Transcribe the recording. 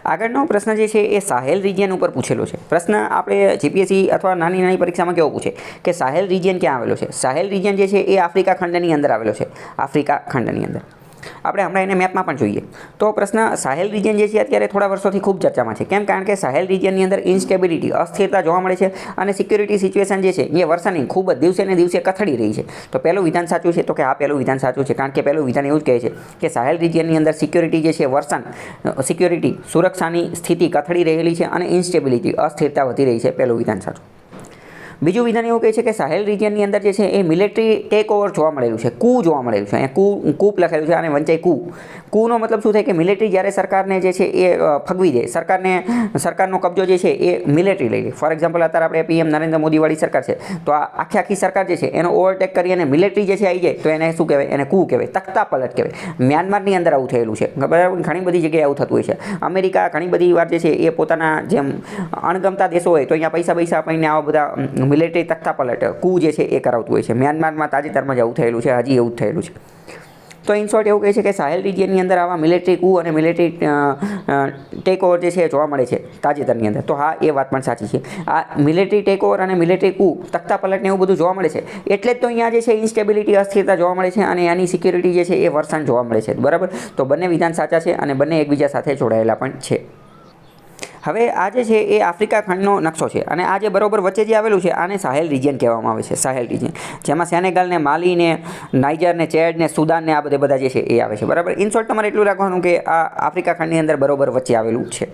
આગળનો પ્રશ્ન જે છે એ સાહેલ રિજિયન ઉપર પૂછેલો છે. પ્રશ્ન આપણે જીપીએસસી અથવા નાની પરીક્ષામાં કેવો પૂછે કે સાહેલ રિજિયન ક્યાં આવેલો છે? સાહેલ રિજિયન જે છે એ આફ્રિકા ખંડની અંદર આવેલો છે. આફ્રિકા ખંડની અંદર. આપણે હમણાં એને મેપમાં પણ જોઈએ તો પ્રશ્ન સાહેલ રિજિયન જે છે અત્યારે થોડા વર્ષોથી ખૂબ ચર્ચામાં છે. કેમ? કારણ કે સાહેલ રિજિયનની અંદર ઇન્સ્ટેબિલિટી, અસ્થિરતા જોવા મળે છે અને સિક્યોરિટી સિચ્યુએશન જે છે એ વર્સનિંગ ખૂબ જ દિવસે ને દિવસે કથળી રહી છે. તો પહેલું વિધાન સાચું છે? તો કે આ પહેલું વિધાન સાચું છે. કારણ કે પહેલું વિધાન એવું જ કહે છે કે સાહેલ રિજિયનની અંદર સિક્યોરિટી જે છે સિક્યોરિટી સુરક્ષાની સ્થિતિ કથળી રહેલી છે અને ઇન્સ્ટેબિલિટી અસ્થિરતા વધી રહી છે. પહેલું વિધાન સાચું. બીજું વિધાન એવું કહે છે કે સાહેલ રિજિયનની અંદર જે છે એ મિલિટરી ટેક ઓવર જોવા મળેલું છે. કૂ જોવા મળેલું છે. અહીંયા કૂપ લખેલું છે અને વંચાઈ કૂ. કૂનો મતલબ શું થાય કે મિલિટરી જ્યારે સરકારને જે છે એ ફગવી દે, સરકારનો કબજો જે છે એ મિલિટરી લઈ લે. ફોર એક્ઝામ્પલ અત્યારે આપણે પીએમ નરેન્દ્ર મોદીવાળી સરકાર છે તો આ આખી સરકાર જે છે એનો ઓવરટેક કરી અને મિલિટરી જે છે આવી જાય તો એને શું કહેવાય? એને કૂ કહેવાય, તખ્તા પલટ કહેવાય. મ્યાનમારની અંદર આવું થયેલું છે. બરાબર, ઘણી બધી જગ્યાએ આવું થતું હોય છે. અમેરિકા ઘણી બધી વાર જે છે એ પોતાના જેમ અણગમતા દેશો હોય તો અહીંયા પૈસા આપીને આવા બધા મિલિટરી તખ્તા પલટ કૂ જે છે એ કરાવતું હોય છે. મ્યાનમારમાં તાજેતરમાં જ આવું થયેલું છે, હજી એવું જ થયેલું છે. તો ઇન શોર્ટ એવું કહે છે કે સાહેલ રિજિયનની અંદર આવા મિલિટરી કૂ અને મિલિટરી ટેક ઓવર જે છે એ જોવા મળે છે તાજેતરની અંદર. તો હા, એ વાત પણ સાચી છે. આ મિલિટરી ટેક ઓવર અને મિલિટરી કૂ, તખ્તા પલટને એવું બધું જોવા મળે છે એટલે જ તો અહીંયા જે છે ઇન્સ્ટેબિલિટી, અસ્થિરતા જોવા મળે છે અને એની સિક્યોરિટી જે છે એ વર્સન જોવા મળે છે. બરાબર, તો બંને વિધાન સાચા છે અને બંને એકબીજા સાથે જોડાયેલા પણ છે. હવે આ જે છે એ આફ્રિકા ખંડનો નકશો છે અને આ જે બરોબર વચ્ચે જે આવેલું છે આને સાહેલ રિજિયન કહેવામાં આવે છે. સાહેલ રિજિયન, જેમાં સેનેગલ ને, માલી ને, નાઇજર ને, ચેડ ને, સુદાન ને આ બધા જે છે એ આવે છે. બરાબર, ઇન શોર્ટ તમારે એટલું રાખવાનું કે આ આફ્રિકા ખંડની અંદર બરોબર વચ્ચે આવેલું છે.